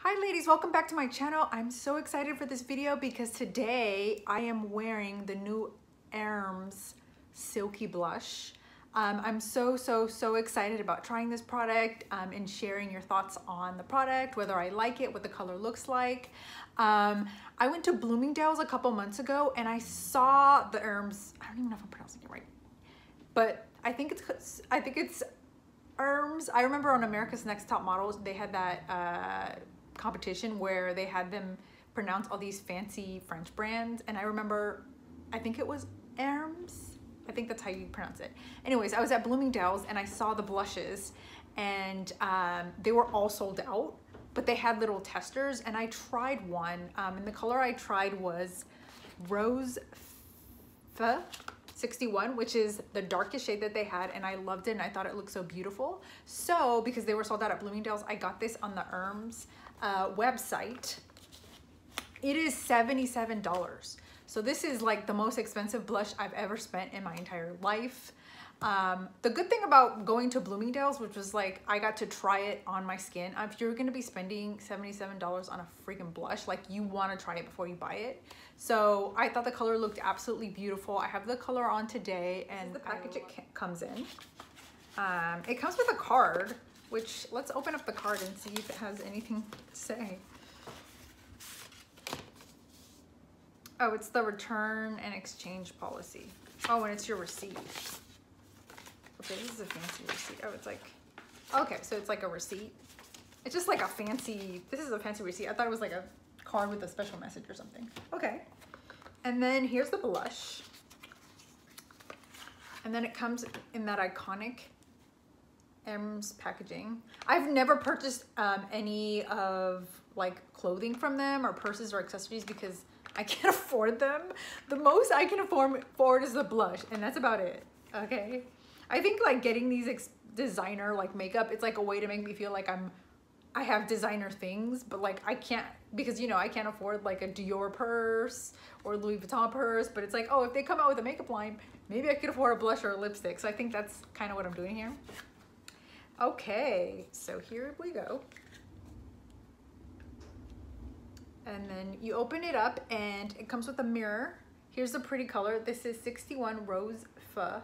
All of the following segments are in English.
Hi ladies, welcome back to my channel. I'm so excited for this video because today I am wearing the new Hermes Silky Blush. I'm so excited about trying this product and sharing your thoughts on the product, whether I like it, what the color looks like. I went to Bloomingdale's a couple months ago and I saw the Hermes, I don't even know if I'm pronouncing it right, but I think it's Hermes. I remember on America's Next Top Models, they had that competition where they had them pronounce all these fancy French brands, and I remember, I think it was Hermes. I think that's how you pronounce it. Anyways, I was at Bloomingdale's and I saw the blushes, and they were all sold out, but they had little testers, and I tried one, and the color I tried was Rose Feu 61, which is the darkest shade that they had, and I loved it and I thought it looked so beautiful. So because they were sold out at Bloomingdale's, I got this on the Hermes website. It is $77. So this is like the most expensive blush I've ever spent in my entire life. The good thing about going to Bloomingdale's, which was like I got to try it on my skin. If you're gonna be spending $77 on a freaking blush, like you want to try it before you buy it. So I thought the color looked absolutely beautiful. I have the color on today, and the package it comes in. It comes with a card, which let's open up the card and see if it has anything to say. Oh, it's the return and exchange policy. Oh, and it's your receipt. Okay, this is a fancy receipt. Oh, it's like, okay, so it's like a receipt. It's just like a fancy, this is a fancy receipt. I thought it was like a card with a special message or something. Okay, and then here's the blush. And then it comes in that iconic Hermes packaging. I've never purchased any of like clothing from them or purses or accessories because I can't afford them. The most I can afford is the blush, and that's about it, okay? I think like getting these designer like makeup, it's like a way to make me feel like I have designer things, but like I can't, because you know, I can't afford like a Dior purse or Louis Vuitton purse, but it's like, oh, if they come out with a makeup line, maybe I could afford a blush or a lipstick. So I think that's kind of what I'm doing here. Okay, so here we go. And then you open it up and it comes with a mirror. Here's the pretty color. This is 61 Rose Feu.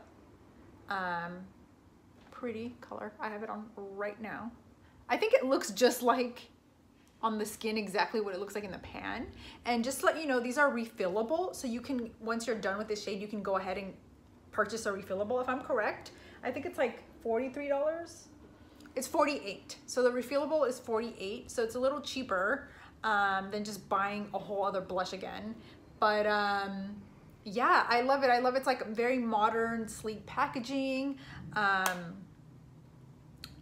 Pretty color. I have it on right now. I think it looks just like on the skin exactly what it looks like in the pan. And just to let you know, these are refillable. So you can, once you're done with this shade, you can go ahead and purchase a refillable if I'm correct. I think it's like $43. It's $48. So the refillable is $48. So it's a little cheaper than just buying a whole other blush again. But yeah, I love it. I love it's like very modern, sleek packaging.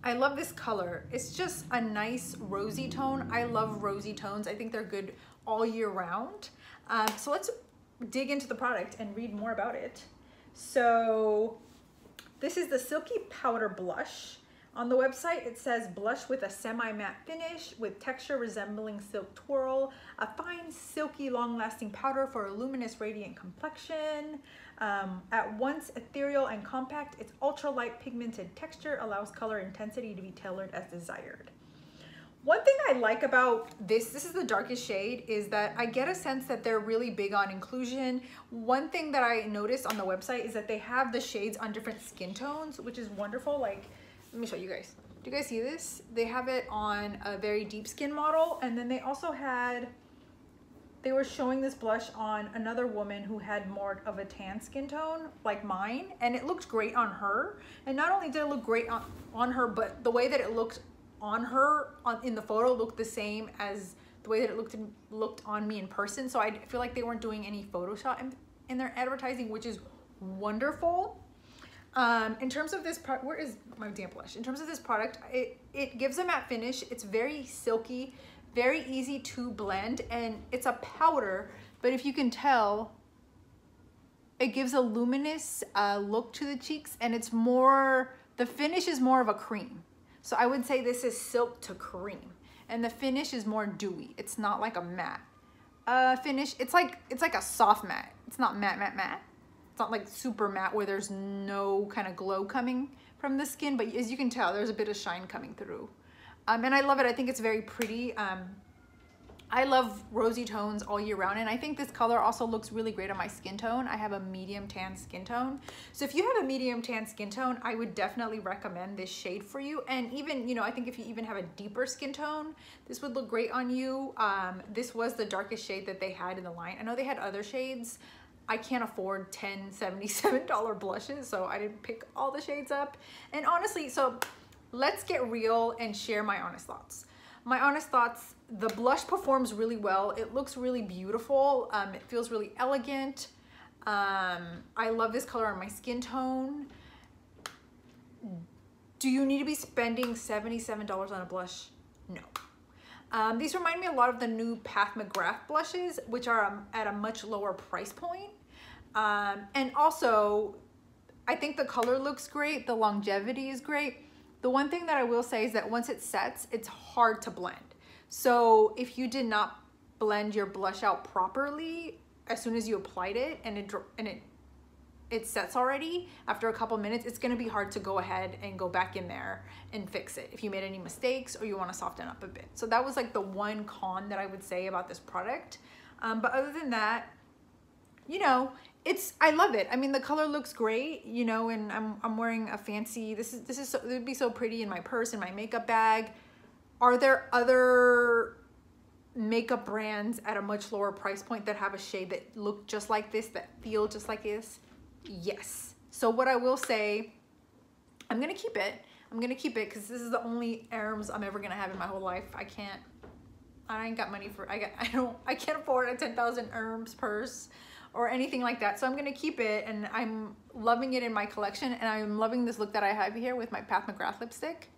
I love this color. It's just a nice rosy tone. I love rosy tones. I think they're good all year round. So let's dig into the product and read more about it. So this is the Silky Powder Blush. On the website, it says blush with a semi-matte finish with texture resembling silk twirl, a fine, silky, long-lasting powder for a luminous, radiant complexion. At once ethereal and compact, its ultra-light pigmented texture allows color intensity to be tailored as desired. One thing I like about this is the darkest shade, is that I get a sense that they're really big on inclusion. One thing that I noticed on the website is that they have the shades on different skin tones, which is wonderful. Like, let me show you guys. Do you guys see this? They have it on a very deep skin model, and then they also had, they were showing this blush on another woman who had more of a tan skin tone like mine, and it looked great on her. And not only did it look great on her, but the way that it looked on her in the photo looked the same as the way that it looked on me in person. So I feel like they weren't doing any Photoshop in their advertising, which is wonderful. In terms of this product, where is my damp blush? In terms of this product, it gives a matte finish. It's very silky, very easy to blend, and it's a powder, but if you can tell, it gives a luminous look to the cheeks, and it's more, the finish is more of a cream. So I would say this is silk to cream, and the finish is more dewy. It's not like a matte finish. It's like a soft matte. It's not matte. It's not like super matte where there's no kind of glow coming from the skin, but as you can tell, there's a bit of shine coming through. And I love it. I think it's very pretty. I love rosy tones all year round, and I think this color also looks really great on my skin tone. I have a medium tan skin tone. So if you have a medium tan skin tone, I would definitely recommend this shade for you. And even, you know, I think if you even have a deeper skin tone, this would look great on you. This was the darkest shade that they had in the line. I know they had other shades. I can't afford $10, $77 blushes, so I didn't pick all the shades up. And honestly, so let's get real and share my honest thoughts. My honest thoughts, the blush performs really well. It looks really beautiful. It feels really elegant. I love this color on my skin tone. Do you need to be spending $77 on a blush? No. These remind me a lot of the new Pat McGrath blushes, which are at a much lower price point. And also, I think the color looks great. The longevity is great. The one thing that I will say is that once it sets, it's hard to blend. So if you did not blend your blush out properly, as soon as you applied it and it sets already, after a couple minutes, it's gonna be hard to go ahead and go back in there and fix it if you made any mistakes or you wanna soften up a bit. So that was like the one con that I would say about this product. But other than that, you know, I love it. I mean, the color looks great, you know, and I'm wearing a fancy, this is so, it would be so pretty in my purse, in my makeup bag. Are there other makeup brands at a much lower price point that have a shade that look just like this, that feel just like this? Yes. So what I will say, I'm gonna keep it. I'm gonna keep it because this is the only Hermes I'm ever gonna have in my whole life. I ain't got money for, I can't afford a 10,000 Hermes purse or anything like that. So I'm gonna keep it, and I'm loving it in my collection, and I'm loving this look that I have here with my Pat McGrath lipstick.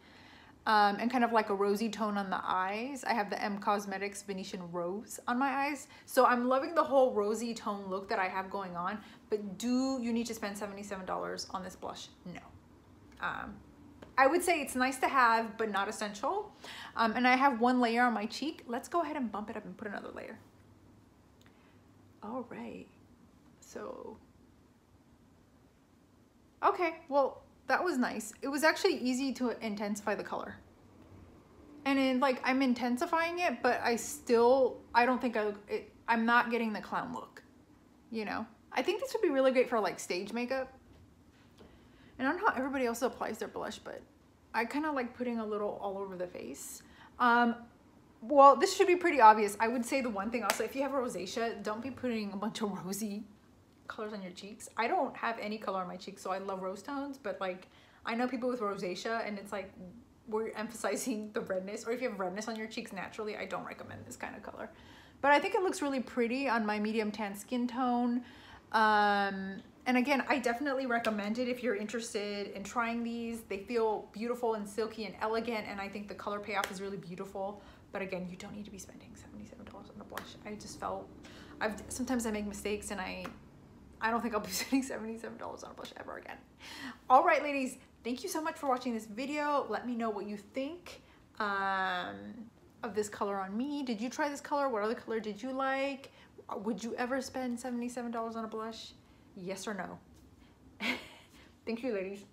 And kind of like a rosy tone on the eyes. I have the M Cosmetics Venetian Rose on my eyes. So I'm loving the whole rosy tone look that I have going on, but do you need to spend $77 on this blush? No. I would say it's nice to have, but not essential. And I have one layer on my cheek. Let's go ahead and bump it up and put another layer. All right. So, okay, well, that was nice. It was actually easy to intensify the color. And then, like, I'm intensifying it, but I don't think I'm not getting the clown look, you know? I think this would be really great for, like, stage makeup. And I don't know how everybody else applies their blush, but I kind of like putting a little all over the face. Well, this should be pretty obvious. I would say the one thing also, if you have rosacea, don't be putting a bunch of rosy colors on your cheeks. I don't have any color on my cheeks, so I love rose tones, but like I know people with rosacea and it's like we're emphasizing the redness, or if you have redness on your cheeks naturally, I don't recommend this kind of color. But I think it looks really pretty on my medium tan skin tone. And again, I definitely recommend it if you're interested in trying these. They feel beautiful and silky and elegant, and I think the color payoff is really beautiful. But again, you don't need to be spending $77 on a blush. I just felt, sometimes I make mistakes, and I don't think I'll be spending $77 on a blush ever again. All right, ladies, thank you so much for watching this video. Let me know what you think of this color on me. Did you try this color? What other color did you like? Would you ever spend $77 on a blush? Yes or no? Thank you, ladies.